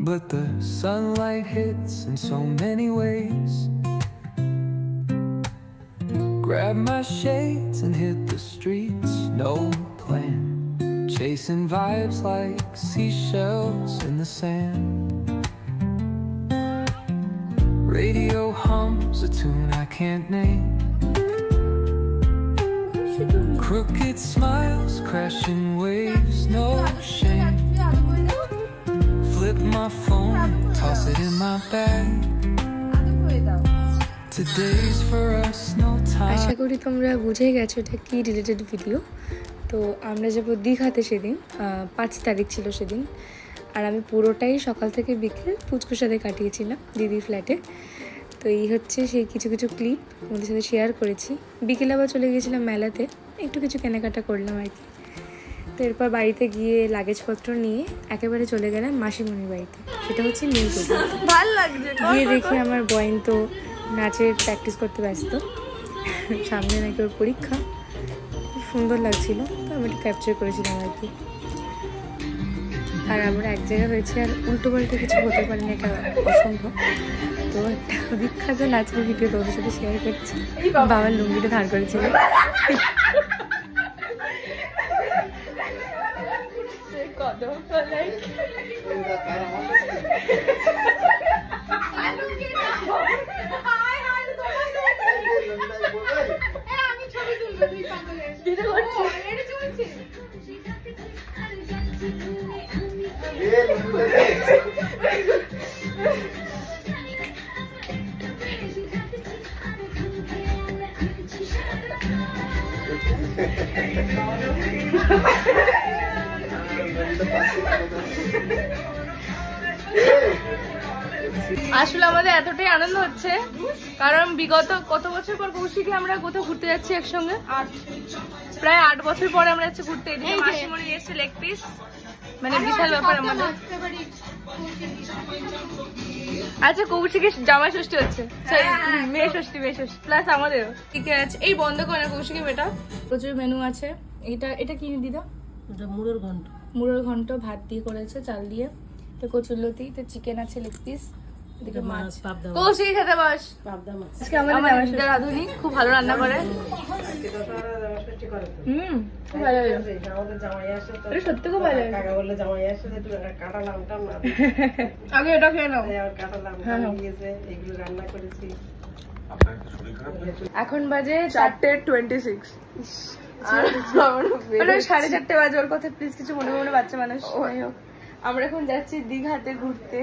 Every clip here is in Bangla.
but the sunlight hits in so many ways. Grab my shades and hit the streets, no plan. Chasing vibes like seashells in the sand. Radio hums a tune I can't name. Crooked smiles, crashing waves, no shame. Flip my phone, toss it in my bag. Today's for us, no time. আশা করি তোমরা বুঝে গেছো এটা কি রিলেটেড ভিডিও। তো আমরা যাবো দীঘাতে, সেদিন 5 তারিখ ছিল সেদিন। আর আমি পুরোটাই সকাল থেকে বিকেল পুচকুর সাথে কাটিয়েছিলাম দিদির ফ্ল্যাটে। তো এই হচ্ছে সেই কিছু কিছু ক্লিপ আমাদের সাথে শেয়ার করেছি। বিকেলে আবার চলে গিয়েছিলাম মেলাতে, একটু কিছু কেনাকাটা করলাম আর কি। তো এরপর বাড়িতে গিয়ে লাগেজপত্র নিয়ে একেবারে চলে গেলাম মাসিমণির বাড়িতে, সেটা হচ্ছে নিউজে। ভালো লাগছে গিয়ে দেখি আমার বয়েন তো নাচের প্র্যাকটিস করতে ব্যস্ত, সামনে নাকি ওর পরীক্ষা। খুব সুন্দর লাগছিল, তো আমি একটু ক্যাপচার করেছিলাম আর কি। আর আমরা এক জায়গায় হয়েছে, আর উল্টো পাল্টা কিছু হতে পারে না, এটা অসম্ভব। তো একটা বিখ্যাত নাচের ভিডিও তোদের সাথে শেয়ার করছি। বাবার লুঙ্গিটা ধার করেছিল। আসলে আমাদের এতটাই আনন্দ হচ্ছে কারণ বিগত কত বছর পর কৌশিকে আমরা কোথাও ঘুরতে যাচ্ছি একসঙ্গে। প্রায় 8 বছর পরে আমরা যাচ্ছি ঘুরতে। এদিকে মাসিমণি এসছে লেগ পিস, মানে বিশাল ব্যাপার আমাদের। আচ্ছা, কৌশিকের জামাই ষষ্ঠী হচ্ছে, মেয়ে ষষ্ঠী প্লাস আমাদেরও। ঠিক আছে, এই বন্ধ করে না কৌশিকের বেটা। প্রচুর মেনু আছে। এটা কি দিদা? মুড়োর ঘন্ট ভাত দিয়ে করেছে, চাল দিয়ে। তো কচুরলতি, তো চিকেন আছে, লেগ পিস, এদিকে মাছ। কৌশিক খেতে বস। আজকে আমাদের রাঁধুনি খুব ভালো রান্না করে। খুব ভালো লাগে, সত্যি খুব ভালো লাগে। আগে এটা খেয়ে নাও। এখন বাজে 4:26। 4:30 বাজে। ওর কথা প্লিজ কিছু মনে মনে, বাচ্চা মানুষ। আমরা এখন যাচ্ছি দীঘাতে ঘুরতে।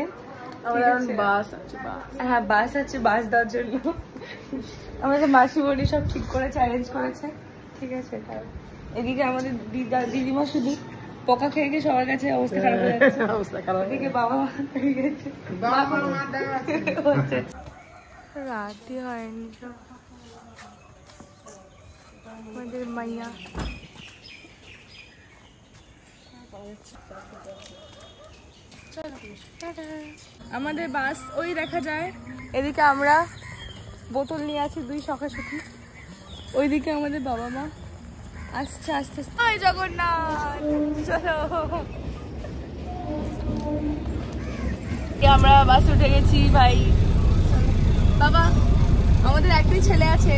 হ্যাঁ, বাস আছে, বাস দেওয়ার জন্য আমাদের মাসিমণি সব ঠিক করেছে, অ্যারেঞ্জ করেছে। ঠিক আছে, এদিকে আমাদের দিদিমা শুধু পোকা খেয়ে গিয়ে সবার কাছে অবস্থা খারাপ হয়ে যাচ্ছে। এদিকে বাবা রাতে হয়নি সব আমাদের মাইয়া। আমাদের বাস ওই দেখা যায়। এদিকে আমরা বোতল নিয়ে আছি 2 সখাসখি। ওইদিকে আমাদের বাবা মা আসছে আস্তে আস্তে। জয় জগন্নাথ, চলো। আমরা বাস উঠে গেছি ভাই। বাবা, আমাদের একটাই ছেলে আছে।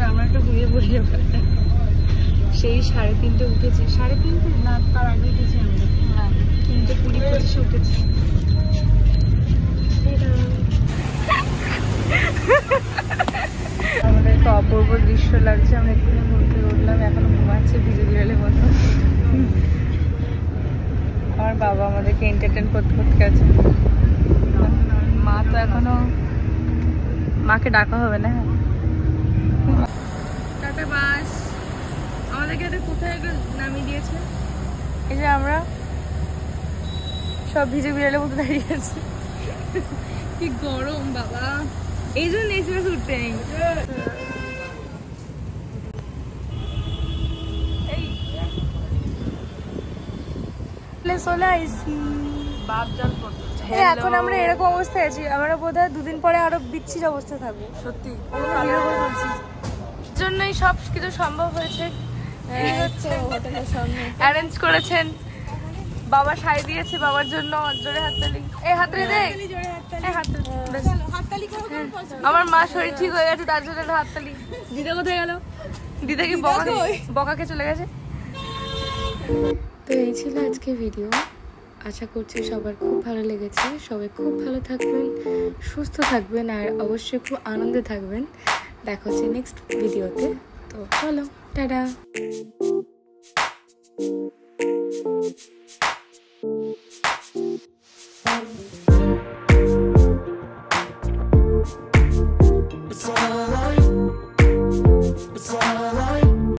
আমরা একটা ঘুরিয়ে পড়িয়ে সেই 3:30 উঠেছি। 3:30 না, তার আগে উঠেছি আমরা। হ্যাঁ, 3:20 উঠেছি। আমাদের তো অপূর্ব দৃশ্য লাগছে। আমরা একটু ঘুরতে উঠলাম, এখনো ঘুমাচ্ছে ভিজে বিড়ালের মতো। আমার বাবা আমাদেরকে এন্টারটেন করতে গেছে। মা তো এখনো, মাকে ডাকা হবে না। টাটা বাস আমাদেরকে এটা কোথায় নামিয়ে দিয়েছে। এই যে আমরা সব ভিজে বিড়ালের মতো দাঁড়িয়ে আছি। কি গরম বাবা, এই জন্য এসি বাস উঠতে নেই। চলে আইসি বাপ জল করতে চাই। এখন আমরা এরকম অবস্থায় আছি, আমরা বোধহয় দুদিন পরে আরো বিচ্ছির অবস্থায় থাকবো। সত্যি জন্যই সব কিছু সম্ভব হয়েছে। অ্যারেঞ্জ করেছেন বাবা, সাই দিয়েছে বাবার জন্য। জোরে হাততালি, এই হাততালি দে, এই হাততালি। আমার মা শরীর ঠিক হয়ে গেছে তার জন্য হাততালি। দিদা কোথায় গেল? দিদা কি বকাকে চলে গেছে? তো এই ছিল আজকে ভিডিও। আশা করছি সবার খুব ভালো লেগেছে। সবাই খুব ভালো থাকবেন, সুস্থ থাকবেন, আর অবশ্যই খুব আনন্দে থাকবেন। দেখা হচ্ছে নেক্সট ভিডিওতে। তো চলো, টাটা।